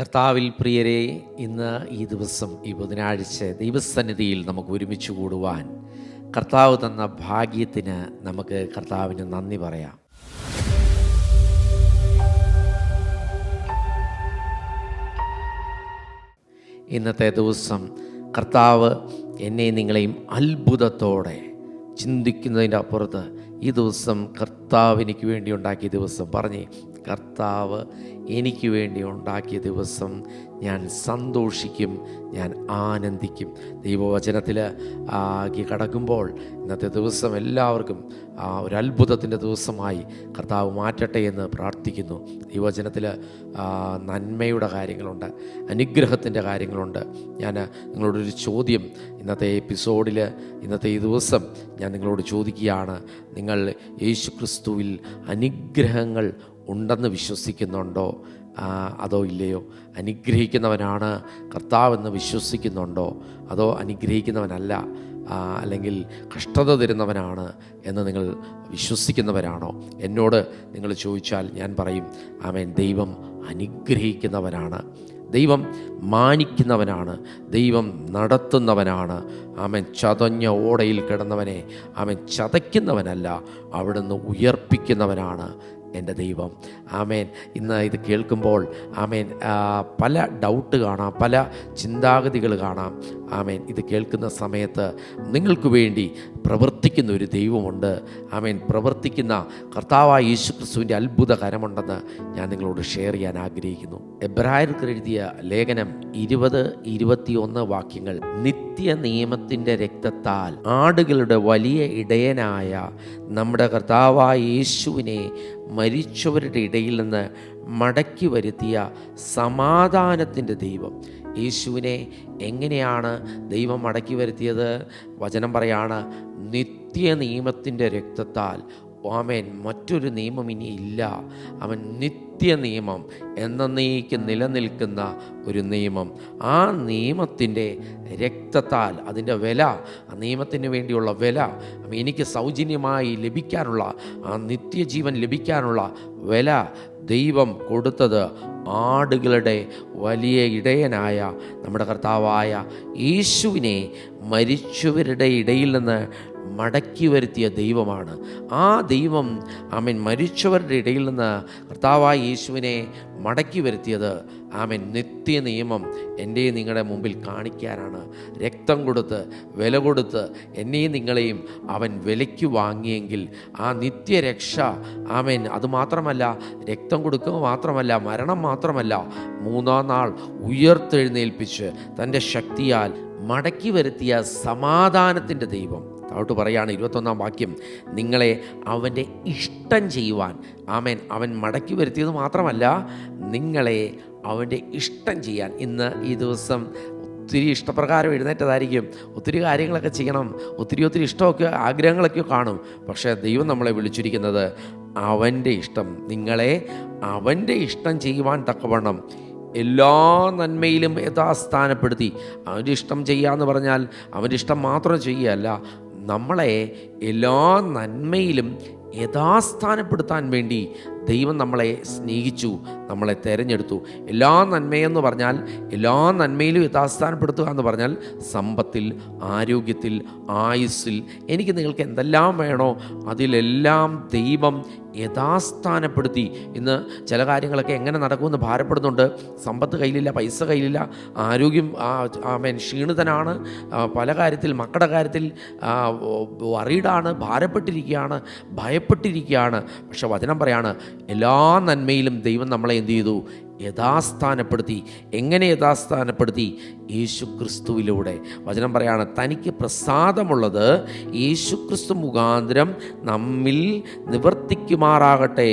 കർത്താവിൽ പ്രിയരെ, ഇന്ന് ഈ ദിവസം, ഈ ബുധനാഴ്ച ദൈവസന്നിധിയിൽ നമുക്ക് ഒരുമിച്ച് കൂടുവാൻ കർത്താവ് തന്ന ഭാഗ്യത്തിന് നമുക്ക് കർത്താവിന് നന്ദി പറയാം. ഇന്നത്തെ ദിവസം കർത്താവ് എന്നെ നിങ്ങളെയും അത്ഭുതത്തോടെ ചിന്തിക്കുന്നതിൻ്റെ അപ്പുറത്ത് ഈ ദിവസം കർത്താവ് എനിക്ക് വേണ്ടി ഉണ്ടാക്കിയ ദിവസം പറഞ്ഞേ, കർത്താവ് എനിക്ക് വേണ്ടി ഉണ്ടാക്കിയ ദിവസം ഞാൻ സന്തോഷിക്കും, ഞാൻ ആനന്ദിക്കും. ദൈവവചനത്തിൽ കടക്കുമ്പോൾ ഇന്നത്തെ ദിവസം എല്ലാവർക്കും ഒരു അത്ഭുതത്തിൻ്റെ ദിവസമായി കർത്താവ് മാറ്റട്ടെ എന്ന് പ്രാർത്ഥിക്കുന്നു. ദൈവവചനത്തിൽ നന്മയുടെ കാര്യങ്ങളുണ്ട്, അനുഗ്രഹത്തിൻ്റെ കാര്യങ്ങളുണ്ട്. ഞാൻ നിങ്ങളോടൊരു ചോദ്യം ഇന്നത്തെ എപ്പിസോഡിൽ, ഇന്നത്തെ ഈ ദിവസം ഞാൻ നിങ്ങളോട് ചോദിക്കുകയാണ്. നിങ്ങൾ യേശുക്രിസ്തുവിൽ അനുഗ്രഹങ്ങൾ ഉണ്ടെന്ന് വിശ്വസിക്കുന്നുണ്ടോ അതോ ഇല്ലയോ? അനുഗ്രഹിക്കുന്നവനാണ് കർത്താവെന്ന് വിശ്വസിക്കുന്നുണ്ടോ അതോ അനുഗ്രഹിക്കുന്നവനല്ല, അല്ലെങ്കിൽ കഷ്ടത തരുന്നവനാണ് എന്ന് നിങ്ങൾ വിശ്വസിക്കുന്നവരാണോ? എന്നോട് നിങ്ങൾ ചോദിച്ചാൽ ഞാൻ പറയും, ആമേൻ, ദൈവം അനുഗ്രഹിക്കുന്നവനാണ്, ദൈവം മാനിക്കുന്നവനാണ്, ദൈവം നടത്തുന്നവനാണ്. ആമേൻ. ചതഞ്ഞ ഓടയിൽ കിടന്നവനെ ആമേൻ ചതയ്ക്കുന്നവനല്ല, അവിടുന്ന് ഉയർപ്പിക്കുന്നവനാണ് എൻ്റെ ദൈവം. ആമേൻ. ഇന്ന് ഇത് കേൾക്കുമ്പോൾ ആമേൻ പല ഡൗട്ട് കാണാം, പല ചിന്താഗതികൾ കാണാം. ആമേൻ. ഇത് കേൾക്കുന്ന സമയത്ത് നിങ്ങൾക്ക് വേണ്ടി പ്രവർത്തിക്കുന്ന ഒരു ദൈവമുണ്ട്. ആമേൻ. പ്രവർത്തിക്കുന്ന കർത്താവായ യേശുക്രിസ്തുവിൻ്റെ അത്ഭുത കരമുണ്ടെന്ന് ഞാൻ നിങ്ങളോട് ഷെയർ ചെയ്യാൻ ആഗ്രഹിക്കുന്നു. എബ്രായർക്ക് എഴുതിയ ലേഖനം 20-21 വാക്യങ്ങൾ. നിത്യ നിയമത്തിൻ്റെ രക്തത്താൽ ആടുകളുടെ വലിയ ഇടയനായ നമ്മുടെ കർത്താവായ യേശുവിനെ മരിച്ചവരുടെ ഇടയിൽ നിന്ന് മടക്കി വരുത്തിയ സമാധാനത്തിൻ്റെ ദൈവം. യേശുവിനെ എങ്ങനെയാണ് ദൈവം മടക്കി വരുത്തിയത്? വചനം പറയാണ്, നിത്യ നിയമത്തിൻ്റെ രക്തത്താൽ. ആമേൻ. മറ്റൊരു നിയമം ഇനി ഇല്ല. അവൻ നിത്യ നിയമം, എന്നേക്കും നിലനിൽക്കുന്ന ഒരു നിയമം. ആ നിയമത്തിൻ്റെ രക്തത്താൽ, അതിൻ്റെ വില, ആ നിയമത്തിന് വേണ്ടിയുള്ള വില, എനിക്ക് സൗജന്യമായി ലഭിക്കാനുള്ള, ആ നിത്യജീവൻ ലഭിക്കാനുള്ള വില ദൈവം കൊടുത്തത് ആടുകളുടെ വലിയ ഇടയനായ നമ്മുടെ കർത്താവായ യേശുവിനെ മരിച്ചവരുടെ ഇടയിൽ നിന്ന് മടക്കി വരുത്തിയ ദൈവമാണ്. ആ ദൈവം ആമേൻ മരിച്ചവരുടെ ഇടയിൽ നിന്ന് കർത്താവായ യേശുവിനെ മടക്കി വരുത്തിയത് ആമേൻ നിത്യ നിയമം എൻ്റെ നിങ്ങളുടെ മുമ്പിൽ കാണിക്കാനാണ്. രക്തം കൊടുത്ത്, വില കൊടുത്ത് എന്നെയും നിങ്ങളെയും അവൻ വിലയ്ക്ക് വാങ്ങിയെങ്കിൽ ആ നിത്യരക്ഷ, ആമേൻ, അതുമാത്രമല്ല, രക്തം കൊടുക്കുക മാത്രമല്ല, മരണം മാത്രമല്ല, 3-ാം നാൾ ഉയർത്തെഴുന്നേൽപ്പിച്ച് തൻ്റെ ശക്തിയാൽ മടക്കി വരുത്തിയ സമാധാനത്തിൻ്റെ ദൈവം. താഴോട്ട് പറയാണ് 21-ാം വാക്യം, നിങ്ങളെ അവൻ്റെ ഇഷ്ടം ചെയ്യുവാൻ. ആമേൻ. അവൻ മടക്കി വരുത്തിയത് മാത്രമല്ല, നിങ്ങളെ അവൻ്റെ ഇഷ്ടം ചെയ്യാൻ. ഇന്ന് ഈ ദിവസം ഒത്തിരി ഇഷ്ടപ്രകാരം എഴുന്നേറ്റതായിരിക്കും, ഒത്തിരി കാര്യങ്ങളൊക്കെ ചെയ്യണം, ഒത്തിരി ഇഷ്ടമൊക്കെ, ആഗ്രഹങ്ങളൊക്കെ കാണും. പക്ഷേ ദൈവം നമ്മളെ വിളിച്ചിരിക്കുന്നത് അവൻ്റെ ഇഷ്ടം, നിങ്ങളെ അവൻ്റെ ഇഷ്ടം ചെയ്യുവാൻ തക്കവണ്ണം എല്ലാ നന്മയിലും യഥാസ്ഥാനപ്പെടുത്തി. അവൻ്റെ ഇഷ്ടം ചെയ്യാന്ന് പറഞ്ഞാൽ അവൻ്റെ ഇഷ്ടം മാത്രം ചെയ്യുകയല്ല, നമ്മളെ എല്ലാ നന്മയിലും യഥാസ്ഥാനപ്പെടുത്താൻ വേണ്ടി ദൈവം നമ്മളെ സ്നേഹിച്ചു, നമ്മളെ തിരഞ്ഞെടുത്തു. എല്ലാ നന്മയെന്ന് പറഞ്ഞാൽ, എല്ലാ നന്മയിലും യഥാസ്ഥാനപ്പെടുത്തുക എന്ന് പറഞ്ഞാൽ, സമ്പത്തിൽ, ആരോഗ്യത്തിൽ, ആയുസ്സിൽ, എനിക്ക് നിങ്ങൾക്ക് എന്തെല്ലാം വേണോ അതിലെല്ലാം ദൈവം യഥാസ്ഥാനപ്പെടുത്തി. ഇന്ന് ചില കാര്യങ്ങളൊക്കെ എങ്ങനെ നടക്കുമെന്ന് ഭാരപ്പെടുന്നുണ്ട്. സമ്പത്ത് കയ്യിലില്ല, പൈസ കയ്യിലില്ല, ആരോഗ്യം ആമേൻ ക്ഷീണിതനാണ്, പല കാര്യത്തിൽ, മക്കളുടെ കാര്യത്തിൽ വറീഡാണ്, ഭാരപ്പെട്ടിരിക്കുകയാണ്, ഭയപ്പെട്ടിരിക്കുകയാണ്. പക്ഷെ വചനം പറയാണ്, എല്ലാ നന്മയിലും ദൈവം നമ്മളെ എന്ത് ചെയ്തു? യഥാസ്ഥാനപ്പെടുത്തി. എങ്ങനെ യഥാസ്ഥാനപ്പെടുത്തി? യേശുക്രിസ്തുവിലൂടെ. വചനം പറയാണ്, തനിക്ക് പ്രസാദമുള്ളത് യേശുക്രിസ്തു മുഖാന്തരം നമ്മിൽ നിവർത്തിക്കുമാറാകട്ടെ.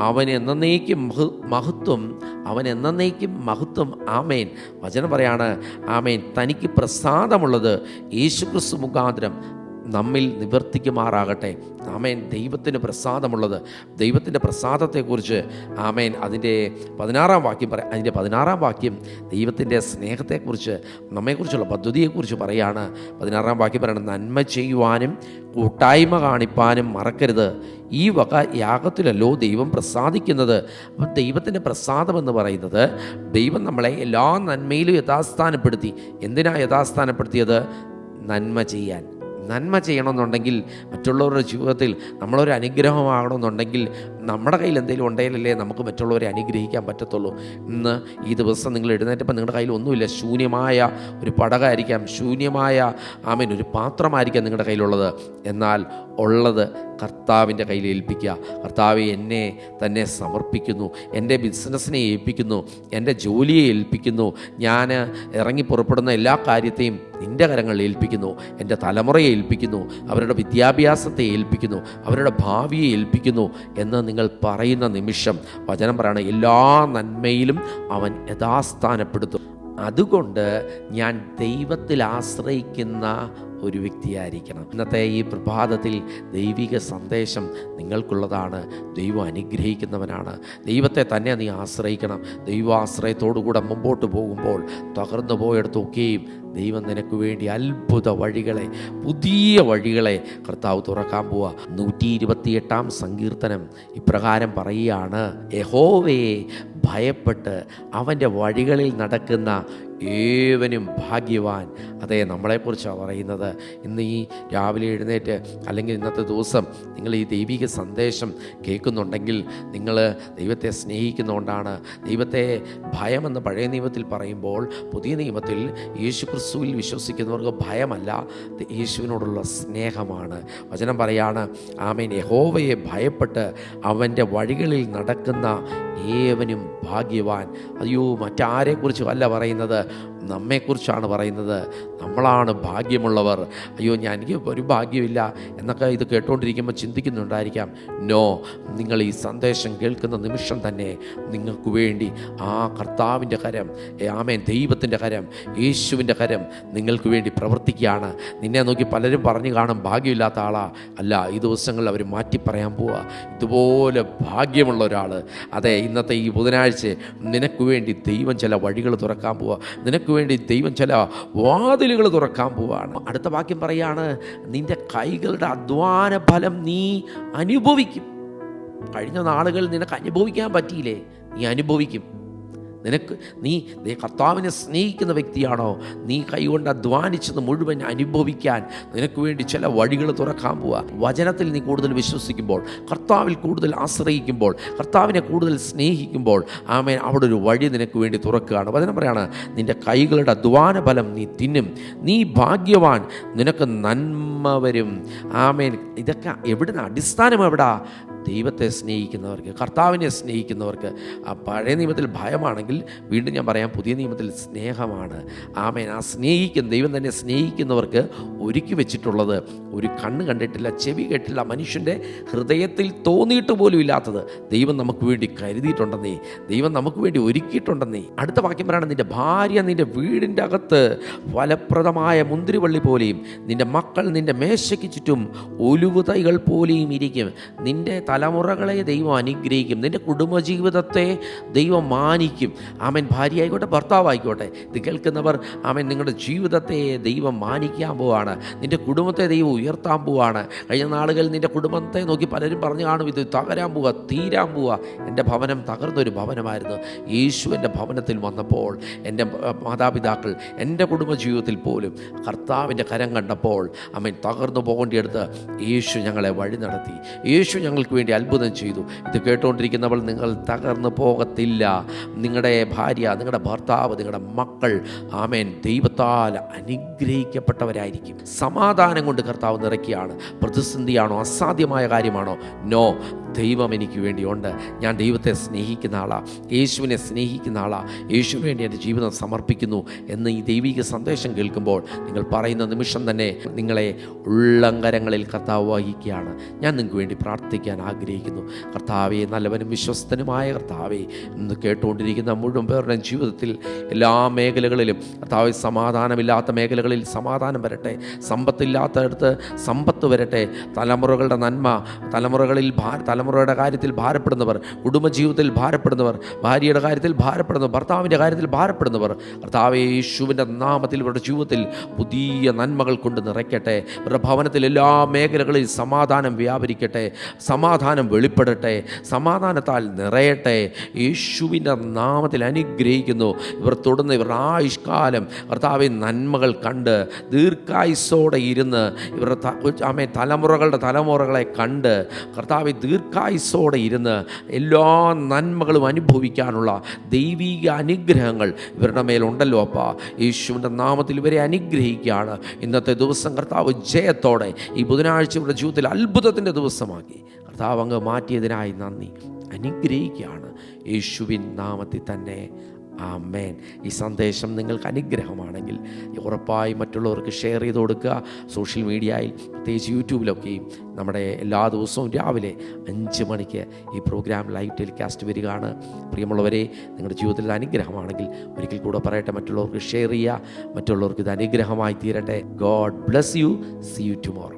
അവൻ എന്നേക്കും മഹത്വം, അവൻ എന്നേക്കും മഹത്വം. ആമേൻ. വചനം പറയാണ്, ആമേൻ, തനിക്ക് പ്രസാദമുള്ളത് യേശുക്രിസ്തു മുഖാന്തരം നമ്മിൽ നിവർത്തിക്കുമാറാകട്ടെ. ആമേൻ. ദൈവത്തിന് പ്രസാദമുള്ളത്, ദൈവത്തിൻ്റെ പ്രസാദത്തെക്കുറിച്ച് ആമേൻ അതിൻ്റെ 16-ാം വാക്യം പറയാം. അതിൻ്റെ 16-ാം വാക്യം ദൈവത്തിൻ്റെ സ്നേഹത്തെക്കുറിച്ച്, നമ്മെക്കുറിച്ചുള്ള പദ്ധതിയെക്കുറിച്ച് പറയാണ്. 16-ാം വാക്യം പറയണം, നന്മ ചെയ്യുവാനും കൂട്ടായ്മ കാണിപ്പാനും മറക്കരുത്. ഈ വക യാഗത്തിലല്ലോ ദൈവം പ്രസാദിക്കുന്നത്. അപ്പം ദൈവത്തിൻ്റെ പ്രസാദമെന്ന് പറയുന്നത്, ദൈവം നമ്മളെ എല്ലാ നന്മയിലും യഥാസ്ഥാനപ്പെടുത്തി. എന്തിനാണ് യഥാസ്ഥാനപ്പെടുത്തിയത്? നന്മ ചെയ്യാൻ. നന്മ ചെയ്യണമെന്നുണ്ടെങ്കിൽ, മറ്റുള്ളവരുടെ ജീവിതത്തിൽ നമ്മളൊരു അനുഗ്രഹമാകണമെന്നുണ്ടെങ്കിൽ നമ്മുടെ കയ്യിൽ എന്തെങ്കിലും ഉണ്ടെങ്കിലല്ലേ നമുക്ക് മറ്റുള്ളവരെ അനുഗ്രഹിക്കാൻ പറ്റത്തുള്ളൂ. ഇന്ന് ഈ ദിവസം നിങ്ങൾ എഴുന്നേറ്റപ്പോൾ നിങ്ങളുടെ കയ്യിൽ ഒന്നുമില്ല, ശൂന്യമായ ഒരു പടകമായിരിക്കാം, ശൂന്യമായ ഒരു പാത്രമായിരിക്കാം നിങ്ങളുടെ കയ്യിലുള്ളത്. എന്നാൽ ഉള്ളത് കർത്താവിൻ്റെ കയ്യിൽ ഏൽപ്പിക്കുക. കർത്താവെ, എന്നെ തന്നെ സമർപ്പിക്കുന്നു, എൻ്റെ ബിസിനസ്സിനെ ഏൽപ്പിക്കുന്നു, എൻ്റെ ജോലിയെ ഏൽപ്പിക്കുന്നു, ഞാൻ ഇറങ്ങി പുറപ്പെടുന്ന എല്ലാ കാര്യത്തെയും നിൻ്റെ കരങ്ങളിൽ ഏൽപ്പിക്കുന്നു, എൻ്റെ തലമുറയെ ഏൽപ്പിക്കുന്നു, അവരുടെ വിദ്യാഭ്യാസത്തെ ഏൽപ്പിക്കുന്നു, അവരുടെ ഭാവിയെ ഏൽപ്പിക്കുന്നു എന്ന് നിങ്ങൾ പറയുന്ന നിമിഷം വചനം പറയണം, എല്ലാ നന്മയിലും അവൻ യഥാസ്ഥാനപ്പെടുത്തും. അതുകൊണ്ട് ഞാൻ ദൈവത്തിൽ ആശ്രയിക്കുന്ന ഒരു വ്യക്തിയായിരിക്കണം. ഇന്നത്തെ ഈ പ്രഭാതത്തിൽ ദൈവിക സന്ദേശം നിങ്ങൾക്കുള്ളതാണ്. ദൈവം അനുഗ്രഹിക്കുന്നവനാണ്. ദൈവത്തെ തന്നെ നീ ആശ്രയിക്കണം. ദൈവാശ്രയത്തോടുകൂടെ മുമ്പോട്ട് പോകുമ്പോൾ തകർന്നു പോയെടുത്തൊക്കെയും ദൈവം നിനക്ക് വേണ്ടി അത്ഭുത വഴികളെ, പുതിയ വഴികളെ കർത്താവ് തുറക്കാൻ പോവുക. 128-ാം സങ്കീർത്തനം ഇപ്രകാരം പറയുകയാണ്, യഹോവയെ ഭയപ്പെട്ട് അവൻ്റെ വഴികളിൽ നടക്കുന്ന ഏവനും ഭാഗ്യവാൻ. അതേ, നമ്മളെക്കുറിച്ചാണ് പറയുന്നത്. ഇന്ന് ഈ രാവിലെ എഴുന്നേറ്റ് അല്ലെങ്കിൽ ഇന്നത്തെ ദിവസം നിങ്ങൾ ഈ ദൈവിക സന്ദേശം കേൾക്കുന്നുണ്ടെങ്കിൽ നിങ്ങൾ ദൈവത്തെ സ്നേഹിക്കുന്നതുകൊണ്ടാണ്. ദൈവത്തെ ഭയമെന്ന് പഴയ നിയമത്തിൽ പറയുമ്പോൾ, പുതിയ നിയമത്തിൽ യേശുക്രിസ്തുവിൽ വിശ്വസിക്കുന്നവർക്ക് ഭയമല്ല, യേശുവിനോടുള്ള സ്നേഹമാണ്. വചനം പറയാണ്, ആമേൻ, യഹോവയെ ഭയപ്പെട്ട് അവൻ്റെ വഴികളിൽ നടക്കുന്ന ഏവനും ഭാഗ്യവാൻ. അയ്യോ, മറ്റാരെക്കുറിച്ചും അല്ല പറയുന്നത്, നമ്മെക്കുറിച്ചാണ് പറയുന്നത്. നമ്മളാണ് ഭാഗ്യമുള്ളവർ. അയ്യോ, എനിക്ക് ഒരു ഭാഗ്യമില്ല എന്നൊക്കെ ഇത് കേട്ടുകൊണ്ടിരിക്കുമ്പോൾ ചിന്തിക്കുന്നുണ്ടായിരിക്കാം. നോ, നിങ്ങൾ ഈ സന്ദേശം കേൾക്കുന്ന നിമിഷം തന്നെ നിങ്ങൾക്ക് വേണ്ടി ആ കർത്താവിൻ്റെ കരം, ആമേൻ, ദൈവത്തിൻ്റെ കരം, യേശുവിൻ്റെ കരം നിങ്ങൾക്ക് വേണ്ടി പ്രവർത്തിക്കുകയാണ്. നിന്നെ നോക്കി പലരും പറഞ്ഞു കാണും, ഭാഗ്യമില്ലാത്ത ആളാ. അല്ല, ഈ ദിവസങ്ങളിൽ അവർ മാറ്റി പറയാൻ പോവുക, ഇതുപോലെ ഭാഗ്യമുള്ള ഒരാൾ. അതെ, ഇന്നത്തെ ഈ ബുധനാഴ്ച നിനക്ക് വേണ്ടി ദൈവം ചില വഴികൾ തുറക്കാൻ പോവുക. നിനക്ക് വേണ്ടി ദൈവം ചില വാതിലുകൾ തുറക്കാൻ പോവുകയാണ്. അടുത്ത വാക്യം പറയാണ്, നിന്റെ കൈകളുടെ അധ്വാന ഫലം നീ അനുഭവിക്കും. കഴിഞ്ഞ നാളുകൾ നിനക്ക് അനുഭവിക്കാൻ പറ്റിയില്ലേ? നീ അനുഭവിക്കും. നീ കർത്താവിനെ സ്നേഹിക്കുന്ന വ്യക്തിയാണോ? നീ കൈകൊണ്ട് അധ്വാനിച്ചത് മുഴുവൻ അനുഭവിക്കാൻ നിനക്ക് വേണ്ടി ചില വഴികൾ തുറക്കാൻ പോവുക. വചനത്തിൽ നീ കൂടുതൽ വിശ്വസിക്കുമ്പോൾ, കർത്താവിൽ കൂടുതൽ ആശ്രയിക്കുമ്പോൾ, കർത്താവിനെ കൂടുതൽ സ്നേഹിക്കുമ്പോൾ, ആമേൻ, അവിടെ ഒരു വഴി നിനക്ക് വേണ്ടി തുറക്കുകയാണ്. വചനം പറയാണ്, നിന്റെ കൈകളുടെ അധ്വാന ഫലം നീ തിന്നും, നീ ഭാഗ്യവാൻ, നിനക്ക് നന്മ വരും. ആമേൻ. ഇതൊക്കെ എവിടുന്ന അടിസ്ഥാനം? എവിടാ? ദൈവത്തെ സ്നേഹിക്കുന്നവർക്ക്, കർത്താവിനെ സ്നേഹിക്കുന്നവർക്ക്. ആ പഴയ നിയമത്തിൽ ഭയമാണെങ്കിൽ, വീണ്ടും ഞാൻ പറയാം, പുതിയ നിയമത്തിൽ സ്നേഹമാണ്. ആമേൻ. ആ ദൈവം തന്നെ സ്നേഹിക്കുന്നവർക്ക് ഒരുക്കി വെച്ചിട്ടുള്ളത്, ഒരു കണ്ണ് കണ്ടിട്ടില്ല, ചെവി കേട്ടില്ല, മനുഷ്യൻ്റെ ഹൃദയത്തിൽ തോന്നിയിട്ട് പോലും ഇല്ലാത്തത് ദൈവം നമുക്ക് വേണ്ടി കരുതിയിട്ടുണ്ടെന്നേ, ദൈവം നമുക്ക് വേണ്ടി ഒരുക്കിയിട്ടുണ്ടെന്നേ. അടുത്ത വാക്യം പറയണം, നിൻ്റെ ഭാര്യ നിൻ്റെ വീടിൻ്റെ അകത്ത് ഫലപ്രദമായ മുന്തിരിവള്ളി പോലെയും, നിൻ്റെ മക്കൾ നിൻ്റെ മേശയ്ക്ക് ചുറ്റും ഒലിവ് തൈകൾ പോലെയും ഇരിക്കും. നിൻ്റെ തലമുറകളെ ദൈവം അനുഗ്രഹിക്കും. നിൻ്റെ കുടുംബജീവിതത്തെ ദൈവം മാനിക്കും. ആമേൻ. ഭാര്യ ആയിക്കോട്ടെ, ഭർത്താവായിക്കോട്ടെ, ഇത് കേൾക്കുന്നവർ, ആമേൻ, നിങ്ങളുടെ ജീവിതത്തെ ദൈവം മാനിക്കാൻ പോവാണ്. നിൻ്റെ കുടുംബത്തെ ദൈവം ഉയർത്താൻ പോവാണ്. കഴിഞ്ഞ നാളുകളിൽ നിൻ്റെ കുടുംബത്തെ നോക്കി പലരും പറഞ്ഞു കാണും, ഇത് തകരാൻ പോവുക, തീരാൻ പോവുക. എൻ്റെ ഭവനം തകർന്നൊരു ഭവനമായിരുന്നു. യേശു എൻ്റെ ഭവനത്തിൽ വന്നപ്പോൾ, എൻ്റെ മാതാപിതാക്കൾ, എൻ്റെ കുടുംബജീവിതത്തിൽ പോലും കർത്താവിൻ്റെ കരം കണ്ടപ്പോൾ, ആമേൻ, തകർന്നു പോകേണ്ടിയെടുത്ത് യേശു ഞങ്ങളെ വഴി നടത്തി. യേശു ഞങ്ങൾക്ക് വേണ്ടി അത്ഭുതം ചെയ്തു. ഇത് കേട്ടുകൊണ്ടിരിക്കുന്നവൾ, നിങ്ങൾ തകർന്നു പോകത്തില്ല. നിങ്ങളുടെ ഭാര്യ, നിങ്ങളുടെ ഭർത്താവ്, നിങ്ങളുടെ മക്കൾ, ആമേൻ, ദൈവത്താൽ അനുഗ്രഹിക്കപ്പെട്ടവരായിരിക്കും. സമാധാനം കൊണ്ട് കർത്താവ് നിറയ്ക്കുകയാണ്. പ്രതിസന്ധിയാണോ? അസാധ്യമായ കാര്യമാണോ? നോ. ദൈവം എനിക്ക് വേണ്ടിയുണ്ട്. ഞാൻ ദൈവത്തെ സ്നേഹിക്കുന്ന ആളാണ്, യേശുവിനെ സ്നേഹിക്കുന്ന ആളാണ്, യേശുവിന് വേണ്ടി എൻ്റെ ജീവിതം സമർപ്പിക്കുന്നു എന്ന് ഈ ദൈവിക സന്ദേശം കേൾക്കുമ്പോൾ നിങ്ങൾ പറയുന്ന നിമിഷം തന്നെ നിങ്ങളെ ഉള്ളങ്കരങ്ങളിൽ കർത്താവ് വഹിക്കുകയാണ്. ഞാൻ നിങ്ങൾക്ക് വേണ്ടി പ്രാർത്ഥിക്കാൻ ആഗ്രഹിക്കുന്നു. കർത്താവെ, നല്ലവനും വിശ്വസ്തനുമായ കർത്താവെ, ഇന്ന് കേട്ടുകൊണ്ടിരിക്കുന്ന മുഴുവൻ പേരുടെയും ജീവിതത്തിൽ എല്ലാ മേഖലകളിലും കർത്താവെ, സമാധാനമില്ലാത്ത മേഖലകളിൽ സമാധാനം വരട്ടെ, സമ്പത്തില്ലാത്തടത്ത് സമ്പത്ത് വരട്ടെ, തലമുറകളുടെ നന്മ, തലമുറയുടെ കാര്യത്തിൽ ഭാരപ്പെടുന്നവർ, കുടുംബജീവിതത്തിൽ ഭാരപ്പെടുന്നവർ, ഭാര്യയുടെ കാര്യത്തിൽ ഭാരപ്പെടുന്നവർ, ഭർത്താവിൻ്റെ കാര്യത്തിൽ ഭാരപ്പെടുന്നവർ, കർത്താവേ, യേശുവിൻ്റെ നാമത്തിൽ ഇവരുടെ ജീവിതത്തിൽ പുതിയ നന്മകൾ കൊണ്ട് നിറയ്ക്കട്ടെ. ഇവരുടെ ഭവനത്തിൽ എല്ലാ മേഖലകളിൽ സമാധാനം വ്യാപരിക്കട്ടെ, സമാധാനം വെളിപ്പെടട്ടെ, സമാധാനത്താൽ നിറയട്ടെ. യേശുവിൻ്റെ നാമത്തിൽ അനുഗ്രഹിക്കുന്നു. ഇവർ തുടർന്ന് ഇവരുടെ ആയുഷ്കാലം കർത്താവെ നന്മകൾ കണ്ട് ദീർഘായുസ്സോടെ ഇരുന്ന് ഇവരുടെ തലമുറകളെ കണ്ട് കർത്താവെ ദീർഘായുസ്സോടെ ഇരുന്ന് എല്ലാ നന്മകളും അനുഭവിക്കാനുള്ള ദൈവിക അനുഗ്രഹങ്ങൾ ഇവരുടെ മേലുണ്ടല്ലോ അപ്പാ. യേശുവിൻ്റെ നാമത്തിൽ ഇവരെ അനുഗ്രഹിക്കുകയാണ്. ഇന്നത്തെ ദിവസം കർത്താവ് ജയത്തോടെ ഈ ബുധനാഴ്ച ഇവരുടെ ജീവിതത്തിൽ അത്ഭുതത്തിൻ്റെ ദിവസമാക്കി കർത്താവ് അങ്ങ് മാറ്റിയതിനായി നന്ദി. അനുഗ്രഹിക്കുകയാണ് യേശുവിൻ നാമത്തിൽ തന്നെ. ആമേൻ. ഈ സന്ദേശം നിങ്ങൾക്ക് അനുഗ്രഹമാണെങ്കിൽ ഉറപ്പായി മറ്റുള്ളവർക്ക് ഷെയർ ചെയ്ത് കൊടുക്കുക. സോഷ്യൽ മീഡിയയിൽ, പ്രത്യേകിച്ച് യൂട്യൂബിലൊക്കെയും നമ്മുടെ എല്ലാ ദിവസവും രാവിലെ 5 മണിക്ക് ഈ പ്രോഗ്രാം ലൈവ് ടെലികാസ്റ്റ് വരികയാണ്. പ്രിയമുള്ളവരെ, നിങ്ങളുടെ ജീവിതത്തിൽ അനുഗ്രഹമാണെങ്കിൽ ഒരിക്കൽ കൂടെ പറയട്ടെ, മറ്റുള്ളവർക്ക് ഷെയർ ചെയ്യുക. മറ്റുള്ളവർക്ക് ഇത് അനുഗ്രഹമായി തീരട്ടെ. God bless you. See you tomorrow.